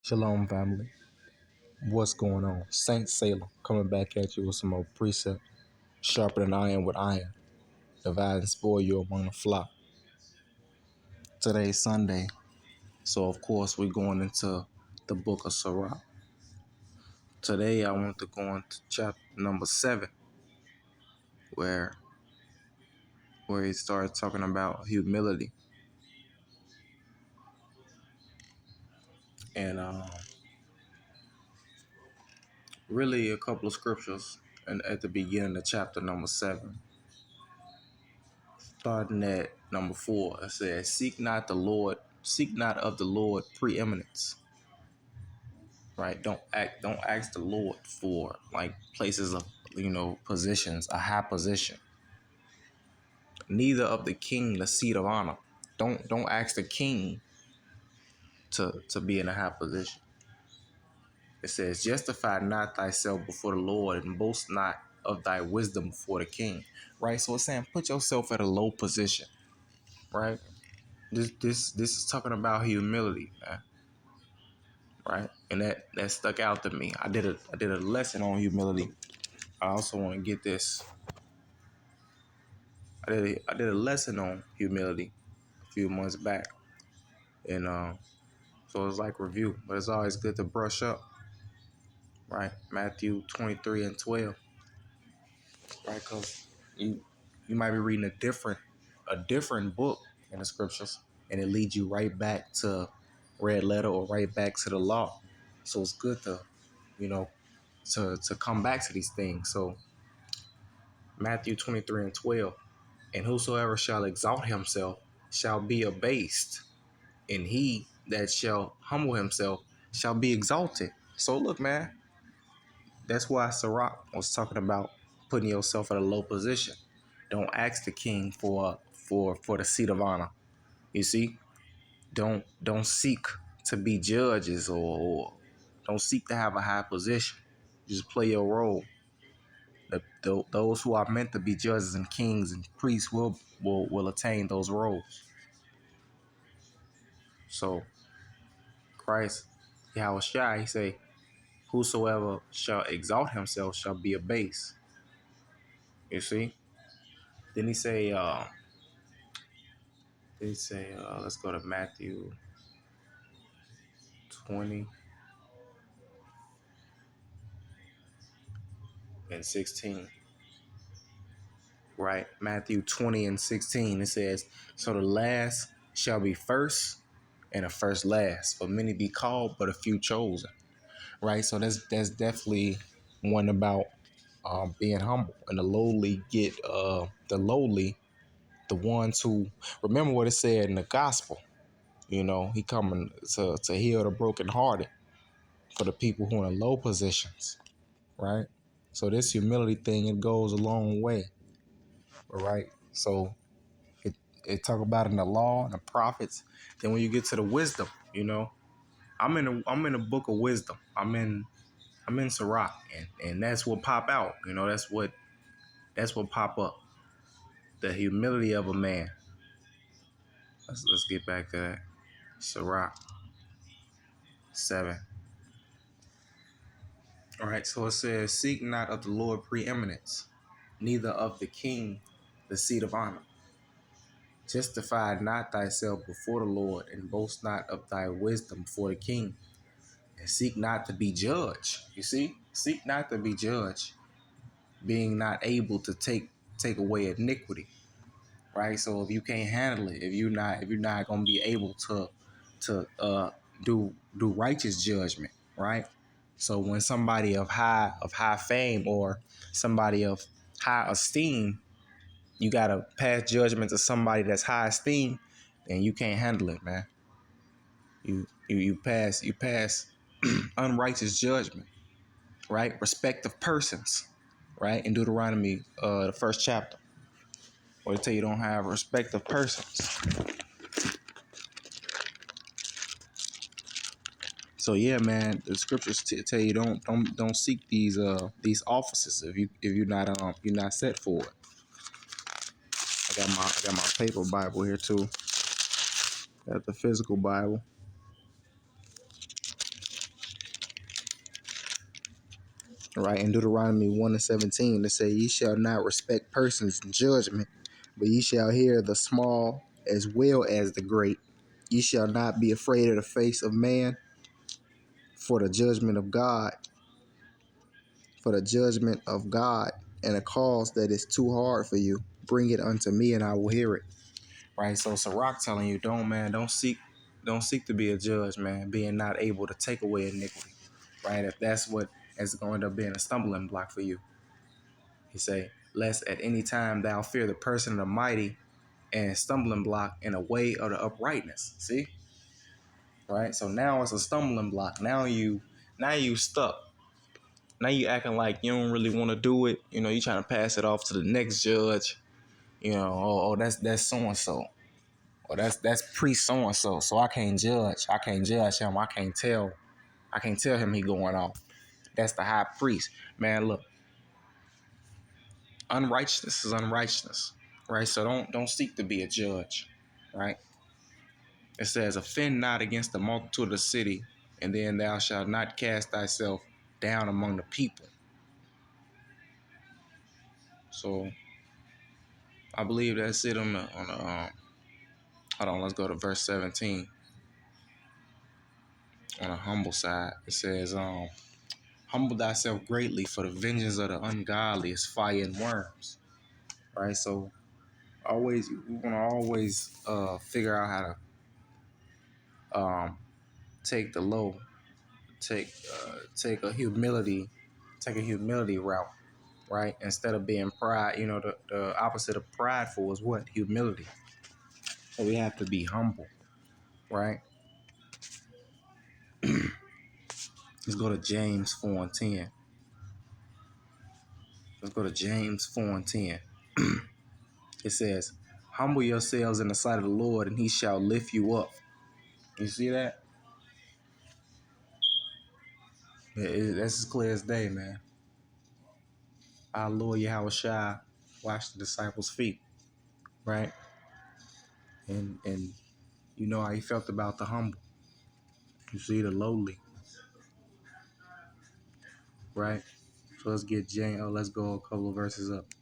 Shalom, family. What's going on? Saint Salem coming back at you with some more precept. Sharper than iron with iron. Divide and spoil you among the flock. Today's Sunday, so of course we're going into the book of Sirach. Today I want to go into chapter number 7, where he started talking about humility. And really a couple of scriptures and at the beginning of chapter number 7. Starting at number 4, it says, seek not of the Lord preeminence. Right? Don't ask the Lord for like places of, positions, a high position. Neither of the king the seat of honor. Don't ask the king to be in a high position. It says, justify not thyself before the Lord and boast not of thy wisdom before the king. Right? So it's saying put yourself at a low position. Right? This is talking about humility, man. Right? And that stuck out to me. I did a lesson on humility. I also want to get this. I did a lesson on humility a few months back, and so it's like review, but it's always good to brush up, right? Matthew 23:12, right? Because you might be reading a different book in the scriptures, and it leads you right back to red letter or right back to the law. So it's good to, to come back to these things. So Matthew 23:12, and whosoever shall exalt himself shall be abased, and he that shall humble himself shall be exalted. So look, man, that's why Sirach was talking about putting yourself at a low position. Don't ask the king for the seat of honor. You see, don't seek to be judges or don't seek to have a high position. Just play your role. Those who are meant to be judges and kings and priests will attain those roles. So Christ, Yahushua, he say, whosoever shall exalt himself shall be abased. You see? Then he say, let's go to Matthew 20:16. Right? Matthew 20:16. It says, so the last shall be first and the first last. For many be called, but a few chosen. Right? So that's definitely one about being humble, and the lowly get the lowly, the ones who remember what it said in the gospel. He coming to heal the brokenhearted, for the people who are in low positions, right? So this humility thing, it goes a long way, right? So it talk about in the law and the prophets. Then when you get to the wisdom, I'm in a book of wisdom. I'm in Sirach, and that's what pop out. That's what pop up. The humility of a man. Let's get back to that. Sirach 7. All right, so it says, seek not of the Lord preeminence, neither of the king the seat of honor. Justify not thyself before the Lord, and boast not of thy wisdom before the king. And seek not to be judged. You see? Seek not to be judged, being not able to take away iniquity. Right? So if you can't handle it, if you're not gonna be able to do righteous judgment, right? So when somebody of high fame or somebody of high esteem, you gotta pass judgment to somebody that's high esteem, and you can't handle it, man. You pass unrighteous judgment, right? Respect of persons, right? In Deuteronomy, the first chapter, where they tell you don't have respect of persons. So yeah, man, the scriptures tell you don't seek these offices if you're not set for it. I got my paper Bible here too. Got the physical Bible. Right, in Deuteronomy 1:17, it says, "Ye shall not respect persons in judgment, but ye shall hear the small as well as the great. Ye shall not be afraid of the face of man, for the judgment of God, for the judgment of God, and a cause that is too hard for you. Bring it unto me, and I will hear it." Right. So Sirach telling you, don't seek to be a judge, man, being not able to take away iniquity. Right. If that's what is going to end up being a stumbling block for you. He say, "Lest at any time thou fear the person of the mighty, and stumbling block in a way of the uprightness." See? Right? So now it's a stumbling block. Now you stuck. Now you acting like you don't really want to do it. You trying to pass it off to the next judge. That's so and so. Or that's priest so and so. So I can't judge. I can't judge him. I can't tell him he going off. That's the high priest. Man, look. Unrighteousness is unrighteousness. Right? So don't seek to be a judge. Right? It says, "Offend not against the multitude of the city, and then thou shalt not cast thyself down among the people." So I believe that's it on the hold on, let's go to verse 17. On the humble side, it says, "Humble thyself greatly, for the vengeance of the ungodly is fire and worms." Right? So we want to always figure out how to take the low, take take a humility, route, right? Instead of being pride, the opposite of prideful is what? Humility. So we have to be humble, right? Let's go to James 4:10. Let's go to James 4:10. It says, "Humble yourselves in the sight of the Lord, and he shall lift you up." You see that? That's as clear as day, man. Our Lord Yahushua washed the disciples' feet, right? And you know how he felt about the humble. You see the lowly, right? So let's get James. Let's go a couple of verses up.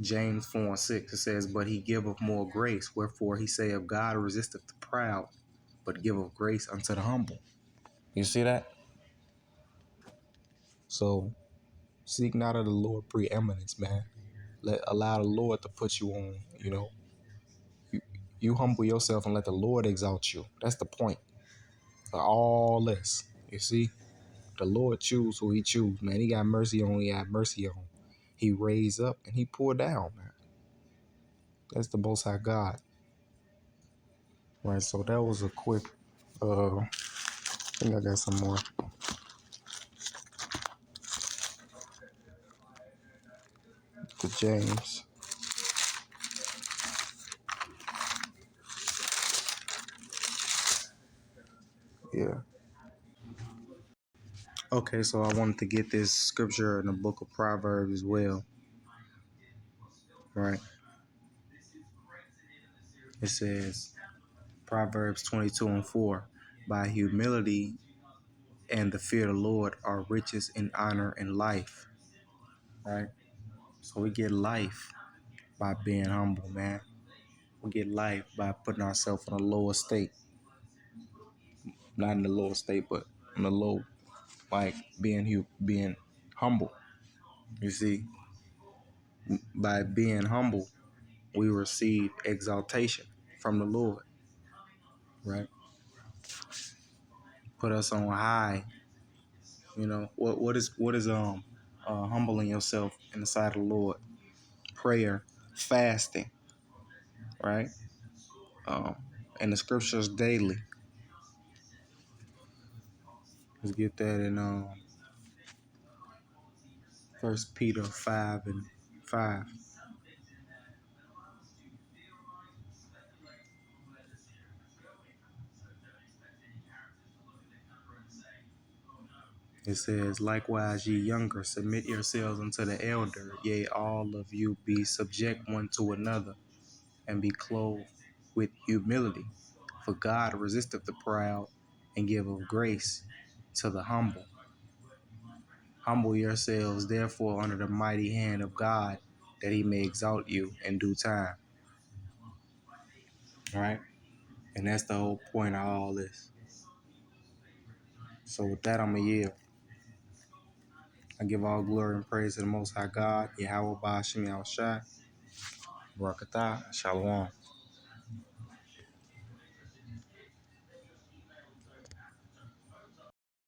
James 4:6. It says, "But he giveth more grace. Wherefore he saith, God resisteth the proud, but giveth grace unto the humble." You see that? So seek not of the Lord preeminence, man. Allow the Lord to put you on. You humble yourself and let the Lord exalt you. That's the point of all this. You see, the Lord choose who he choose, man. He got mercy on who he had mercy on. He raised up and he poured down, man. That's the Most High God. Right, so that was a quick, I think I got some more. To James. Yeah. Okay, so I wanted to get this scripture in the book of Proverbs as well. Right. It says, Proverbs 22:4, "By humility and the fear of the Lord are riches and honor and life." Right? So we get life by being humble, man. We get life by putting ourselves in a lower state. Not in the lower state, but in the low, like being humble. You see, by being humble, we receive exaltation from the Lord, right? Put us on high. What is humbling yourself in the sight of the Lord? Prayer, fasting, right? Um, and the scriptures daily. Let's get that in 1 Peter 5:5. It says, "Likewise, ye younger, submit yourselves unto the elder. Yea, all of you be subject one to another, and be clothed with humility. For God resisteth the proud, and giveth grace to the humble. Humble yourselves, therefore, under the mighty hand of God, that he may exalt you in due time. Right? And that's the whole point of all this. So with that, I'm going to yield. I give all glory and praise to the Most High God, Yahweh Ba'Shem Yahushua, Barakatah, Shalom.